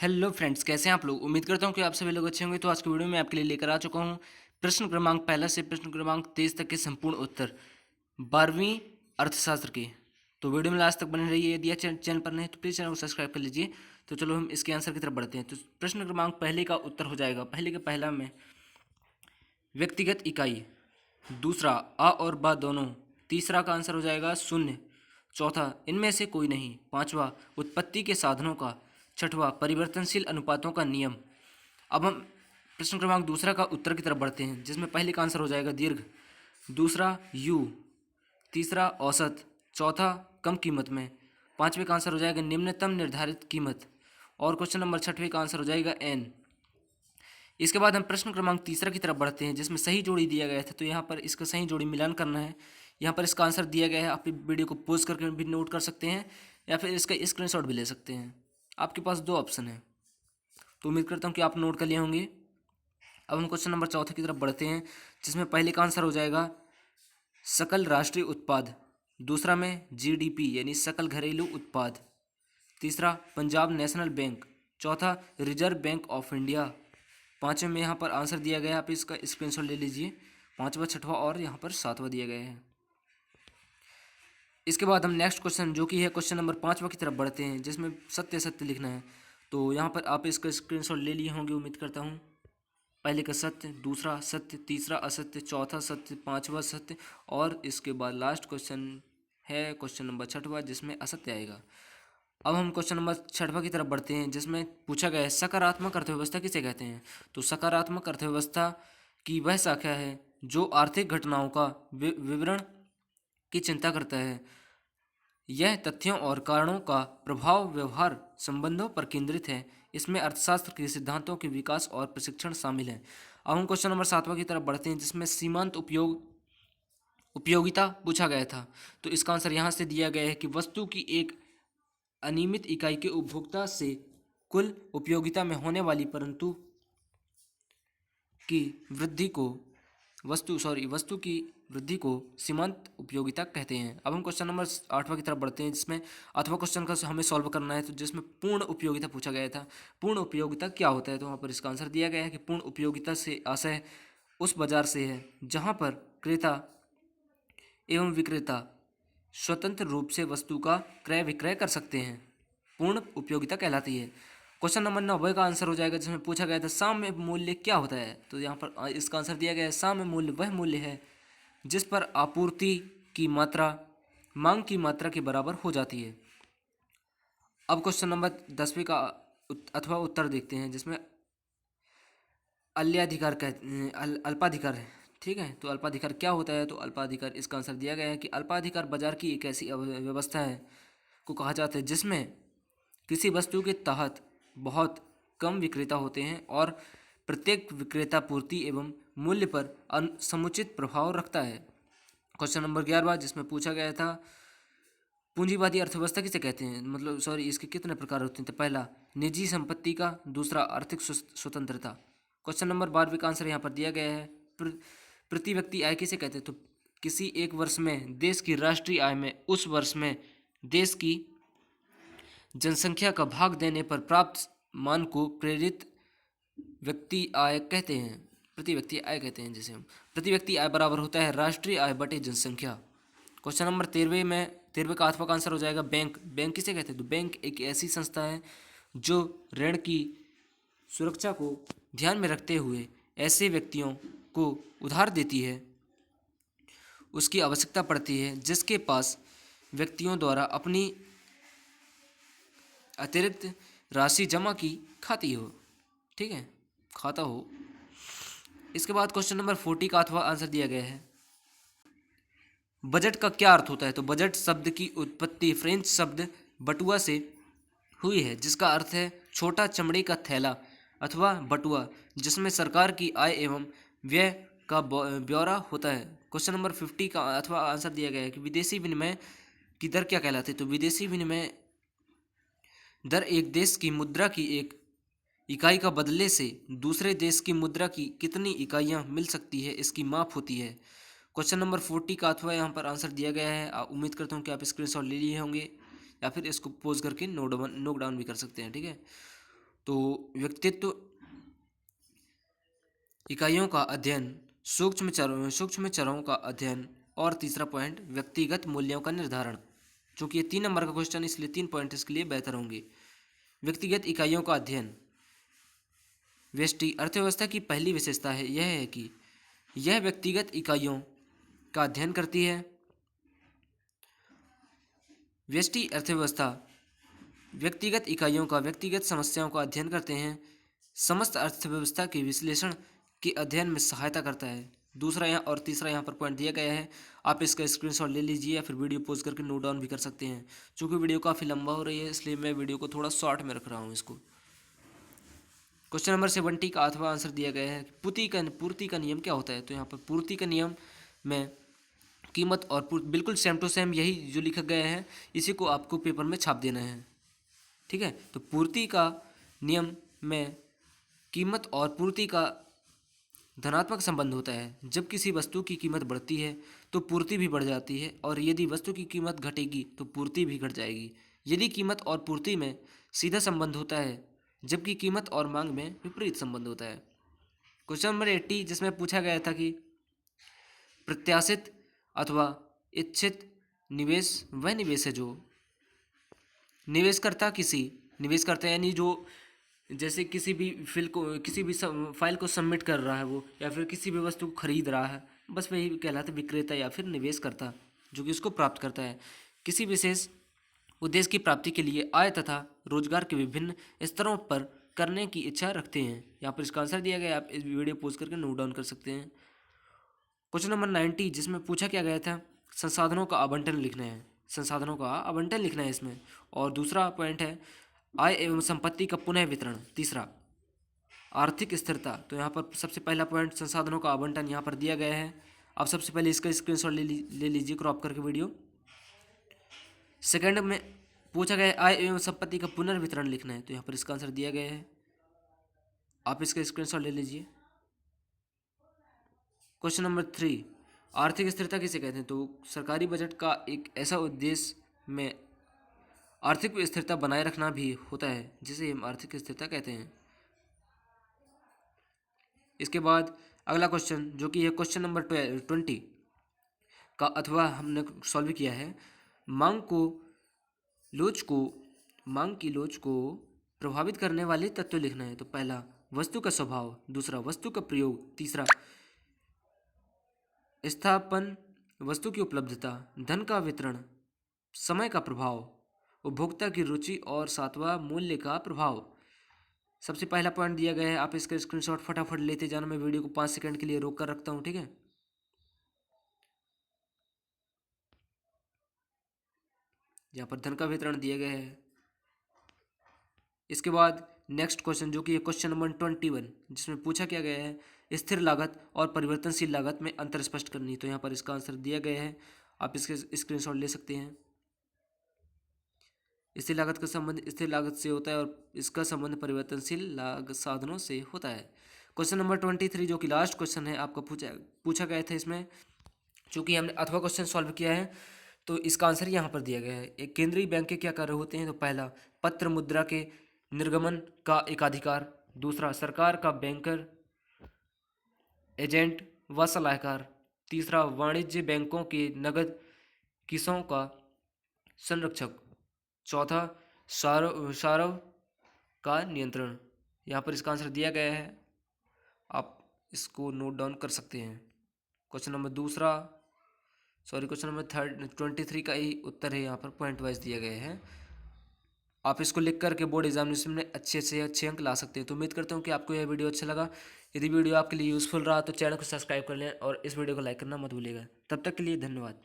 Hello friends, कैसे हैं आप लोग। उम्मीद करता हूं कि आप सभी लोग अच्छे होंगे। तो आज की वीडियो में आपके लिए लेकर आ चुका हूं प्रश्न क्रमांक पहला से प्रश्न क्रमांक 23 तक के संपूर्ण उत्तर 12वीं अर्थशास्त्र के। तो वीडियो में लास्ट तक बने रहिए। यदि चैनल पर नहीं तो प्लीज़ चैनल को सब्सक्राइब कर लीजिए। तो चलो हम इसके आंसर की तरफ बढ़ते हैं। तो प्रश्न क्रमांक पहले का उत्तर हो जाएगा, पहले के पहला में व्यक्तिगत इकाई, दूसरा अ और ब दोनों, तीसरा का आंसर हो जाएगा शून्य, चौथा इनमें से कोई नहीं, पांचवा उत्पत्ति के साधनों का, छठवां परिवर्तनशील अनुपातों का नियम। अब हम प्रश्न क्रमांक दूसरा का उत्तर की तरफ बढ़ते हैं, जिसमें पहले का आंसर हो जाएगा दीर्घ, दूसरा यू, तीसरा औसत, चौथा कम कीमत में, पांचवें का आंसर हो जाएगा निम्नतम निर्धारित कीमत, और क्वेश्चन नंबर छठवें का आंसर हो जाएगा एन। इसके बाद हम प्रश्न क्रमांक तीसरा की तरफ बढ़ते हैं, जिसमें सही जोड़ी दिया गया था। तो यहाँ पर इसका सही जोड़ी मिलान करना है। यहाँ पर इसका आंसर दिया गया है, आप वीडियो को पॉज करके भी नोट कर सकते हैं या फिर इसका स्क्रीनशॉट भी ले सकते हैं। आपके पास दो ऑप्शन है, तो उम्मीद करता हूँ कि आप नोट कर लिए होंगे। अब हम क्वेश्चन नंबर चौथे की तरफ बढ़ते हैं, जिसमें पहले का आंसर हो जाएगा सकल राष्ट्रीय उत्पाद, दूसरा में जीडीपी यानी सकल घरेलू उत्पाद, तीसरा पंजाब नेशनल बैंक, चौथा रिजर्व बैंक ऑफ इंडिया, पाँचवें में यहाँ पर आंसर दिया गया है। आप इसका स्क्रीनशॉट ले लीजिए, पाँचवा छठवा और यहाँ पर सातवां दिया गया है। इसके बाद हम नेक्स्ट क्वेश्चन जो कि है क्वेश्चन नंबर पाँचवा की तरफ बढ़ते हैं, जिसमें सत्य सत्य लिखना है। तो यहाँ पर आप इसका स्क्रीनशॉट ले लिए होंगे, उम्मीद करता हूँ। पहले का सत्य, दूसरा सत्य, तीसरा असत्य, चौथा सत्य, पांचवा सत्य, और इसके बाद लास्ट क्वेश्चन है क्वेश्चन नंबर छठवा, जिसमें असत्य आएगा। अब हम क्वेश्चन नंबर छठवा की तरफ बढ़ते हैं, जिसमें पूछा गया है सकारात्मक अर्थव्यवस्था किसे कहते हैं। तो सकारात्मक अर्थव्यवस्था की वह शाखा है जो आर्थिक घटनाओं का विवरण की चिंता करता है। यह तथ्यों और कारणों का प्रभाव व्यवहार संबंधों पर केंद्रित है। इसमें अर्थशास्त्र के सिद्धांतों के विकास और प्रशिक्षण शामिल है। अब हम क्वेश्चन नंबर सातवां की तरफ बढ़ते हैं, जिसमें सीमांत उपयोगिता पूछा गया था। तो इसका आंसर यहाँ से दिया गया है कि वस्तु की एक अनियमित इकाई के उपभोक्ता से कुल उपयोगिता में होने वाली परंतु की वृद्धि को वस्तु की वृद्धि को सीमांत उपयोगिता कहते हैं। अब हम क्वेश्चन नंबर आठवां की तरफ बढ़ते हैं, जिसमें अथवा क्वेश्चन का हमें सॉल्व करना है। तो जिसमें पूर्ण उपयोगिता पूछा गया था, पूर्ण उपयोगिता क्या होता है। तो वहाँ पर इसका आंसर दिया गया है कि पूर्ण उपयोगिता से आशय उस बाजार से है जहाँ पर क्रेता एवं विक्रेता स्वतंत्र रूप से वस्तु का क्रय विक्रय कर सकते हैं, पूर्ण उपयोगिता कहलाती है। क्वेश्चन नंबर 9 का आंसर हो जाएगा, जिसमें पूछा गया था साम्य मूल्य क्या होता है। तो यहाँ पर इसका आंसर दिया गया है साम्य मूल्य वह मूल्य है जिस पर आपूर्ति की मात्रा मांग की मात्रा के बराबर हो जाती है। अब क्वेश्चन नंबर 10वें का अथवा उत्तर देखते हैं, जिसमें अल्याधिकार अल्पाधिकार है। ठीक है, तो अल्पाधिकार क्या होता है। तो अल्पाधिकार, इसका आंसर दिया गया है कि अल्पाधिकार बाजार की एक ऐसी व्यवस्था है को कहा जाता है जिसमें किसी वस्तु के तहत बहुत कम विक्रेता होते हैं और प्रत्येक विक्रेता पूर्ति एवं मूल्य पर समुचित प्रभाव रखता है। क्वेश्चन नंबर 11, जिसमें पूछा गया था पूंजीवादी अर्थव्यवस्था किसे कहते हैं, मतलब सॉरी इसके कितने प्रकार होते हैं। तो पहला निजी संपत्ति का, दूसरा आर्थिक स्वतंत्रता। क्वेश्चन नंबर 12 का आंसर यहाँ पर दिया गया है प्रति व्यक्ति आय किसे कहते हैं। तो किसी एक वर्ष में देश की राष्ट्रीय आय में उस वर्ष में देश की जनसंख्या का भाग देने पर प्राप्त मान को प्रेरित व्यक्ति आय कहते हैं, प्रति व्यक्ति आय कहते हैं, जिसे हम प्रति व्यक्ति आय बराबर होता है राष्ट्रीय आय बटे जनसंख्या। क्वेश्चन नंबर 13 का आठवां का आंसर हो जाएगा बैंक। बैंक किसे कहते हैं। तो बैंक एक ऐसी संस्था है जो ऋण की सुरक्षा को ध्यान में रखते हुए ऐसे व्यक्तियों को उधार देती है, उसकी आवश्यकता पड़ती है जिसके पास व्यक्तियों द्वारा अपनी अतिरिक्त राशि जमा की खाती हो, ठीक है, खाता हो। इसके बाद क्वेश्चन नंबर 40 का अथवा आंसर दिया गया है बजट का क्या अर्थ होता है। तो बजट शब्द की उत्पत्ति फ्रेंच शब्द बटुआ से हुई है, जिसका अर्थ है छोटा चमड़े का थैला अथवा बटुआ जिसमें सरकार की आय एवं व्यय का ब्यौरा होता है। क्वेश्चन नंबर 50 का अथवा आंसर दिया गया है कि विदेशी विनिमय की दर क्या कहलाती है। तो विदेशी विनिमय दर एक देश की मुद्रा की एक इकाई का बदले से दूसरे देश की मुद्रा की कितनी इकाइयां मिल सकती है इसकी माप होती है। क्वेश्चन नंबर 40 का अथवा यहाँ पर आंसर दिया गया है। उम्मीद करता हूँ कि आप स्क्रीनशॉट ले लिए होंगे या फिर इसको पोज करके नोट डाउन भी कर सकते हैं, ठीक है। तो व्यक्तित्व इकाइयों का अध्ययन, सूक्ष्म चरों का अध्ययन, और तीसरा पॉइंट व्यक्तिगत मूल्यों का निर्धारण। चूंकि ये 3 नंबर का क्वेश्चन, इसलिए 3 पॉइंट इसके लिए बेहतर होंगे। व्यक्तिगत इकाइयों का अध्ययन। व्यष्टि अर्थव्यवस्था की पहली विशेषता है यह है कि यह व्यक्तिगत इकाइयों का अध्ययन करती है। व्यष्टि अर्थव्यवस्था व्यक्तिगत इकाइयों का व्यक्तिगत समस्याओं का अध्ययन करते हैं, समस्त अर्थव्यवस्था के विश्लेषण के अध्ययन में सहायता करता है। दूसरा यहाँ और तीसरा यहाँ पर पॉइंट दिया गया है, आप इसका स्क्रीनशॉट ले लीजिए या फिर वीडियो पॉज करके नोट डाउन भी कर सकते हैं। चूँकि वीडियो काफ़ी लंबा हो रही है इसलिए मैं वीडियो को थोड़ा शॉर्ट में रख रहा हूँ इसको। क्वेश्चन नंबर 70 का अथवा आंसर दिया गया है, पूर्ति का नियम क्या होता है। तो यहाँ पर पूर्ति का नियम में कीमत और बिल्कुल सेम टू सेम यही जो लिखा गया है इसी को आपको पेपर में छाप देना है, ठीक है। तो पूर्ति का नियम में कीमत और पूर्ति का धनात्मक संबंध होता है। जब किसी वस्तु की कीमत बढ़ती है तो पूर्ति भी बढ़ जाती है, और यदि वस्तु की कीमत घटेगी तो पूर्ति भी घट जाएगी। यदि कीमत और पूर्ति में सीधा संबंध होता है जबकि कीमत और मांग में विपरीत संबंध होता है। क्वेश्चन नंबर 80 जिसमें पूछा गया था कि प्रत्याशित अथवा इच्छित निवेश वह निवेश है जो निवेशकर्ता यानी जो जैसे किसी भी फाइल को सबमिट कर रहा है वो, या फिर किसी भी वस्तु को खरीद रहा है, बस वही कहलाता है विक्रेता या फिर निवेशकर्ता, जो कि उसको प्राप्त करता है। किसी विशेष उद्देश्य की प्राप्ति के लिए आय तथा रोजगार के विभिन्न स्तरों पर करने की इच्छा रखते हैं। यहाँ पर इसका आंसर दिया गया है, आप इस वीडियो पोस्ट करके नोट डाउन कर सकते हैं। क्वेश्चन नंबर 90 जिसमें पूछा क्या गया था, संसाधनों का आवंटन लिखना है। संसाधनों का आवंटन लिखना है इसमें। और दूसरा पॉइंट है आय एवं संपत्ति का पुनः वितरण। तीसरा आर्थिक स्थिरता। तो यहाँ पर सबसे पहला पॉइंट संसाधनों का आवंटन यहाँ पर दिया गया है। आप सबसे पहले इसका स्क्रीनशॉट ले लीजिए क्रॉप करके वीडियो। सेकंड में पूछा गया है आय एवं संपत्ति का पुनर्वितरण लिखना है। तो यहाँ पर इसका आंसर दिया गया है, आप इसका स्क्रीनशॉट ले लीजिए। क्वेश्चन नंबर 3 आर्थिक स्थिरता किसे कहते हैं। तो सरकारी बजट का एक ऐसा उद्देश्य में आर्थिक स्थिरता बनाए रखना भी होता है जिसे हम आर्थिक स्थिरता कहते हैं। इसके बाद अगला क्वेश्चन जो कि है क्वेश्चन नंबर 20 का अथवा हमने सॉल्व किया है, मांग की लोच को प्रभावित करने वाले तत्व लिखना है। तो पहला वस्तु का स्वभाव, दूसरा वस्तु का प्रयोग, तीसरा स्थापन वस्तु की उपलब्धता, धन का वितरण, समय का प्रभाव, उपभोक्ता की रुचि, और सातवां मूल्य का प्रभाव। सबसे पहला पॉइंट दिया गया है, आप इसका स्क्रीनशॉट फटाफट लेते जाना। मैं वीडियो को 5 सेकंड के लिए रोक कर रखता हूँ, ठीक है। यहाँ पर धन का वितरण दिया गया है। इसके बाद नेक्स्ट क्वेश्चन जो कि क्वेश्चन नंबर 21 जिसमें पूछा क्या गया है, स्थिर लागत और परिवर्तनशील लागत में अंतर स्पष्ट करनी। तो यहाँ पर इसका आंसर दिया गया है, आप इसके स्क्रीनशॉट ले सकते हैं। स्थिर लागत का संबंध स्थिर लागत से होता है और इसका संबंध परिवर्तनशील लागत साधनों से होता है। क्वेश्चन नंबर 23 जो कि लास्ट क्वेश्चन है आपका पूछा गया था इसमें, चूँकि हमने अथवा क्वेश्चन सॉल्व किया है तो इसका आंसर यहाँ पर दिया गया है। एक केंद्रीय बैंक के क्या कार्य होते हैं। तो पहला पत्र मुद्रा के निर्गमन का एकाधिकार, दूसरा सरकार का बैंकर, एजेंट व सलाहकार, तीसरा वाणिज्य बैंकों के नगद किसों का संरक्षक, चौथा सार्व का नियंत्रण। यहाँ पर इसका आंसर दिया गया है, आप इसको नोट डाउन कर सकते हैं। क्वेश्चन नंबर 23 का ही उत्तर है, यहाँ पर पॉइंट वाइज दिया गया है। आप इसको लिख करके बोर्ड एग्जामिनेशन में अच्छे से अच्छे अंक ला सकते हैं। तो उम्मीद करता हूँ कि आपको यह वीडियो अच्छा लगा। यदि वीडियो आपके लिए यूज़फुल रहा तो चैनल को सब्सक्राइब कर लें और इस वीडियो को लाइक करना मत भूलिएगा। तब तक के लिए धन्यवाद।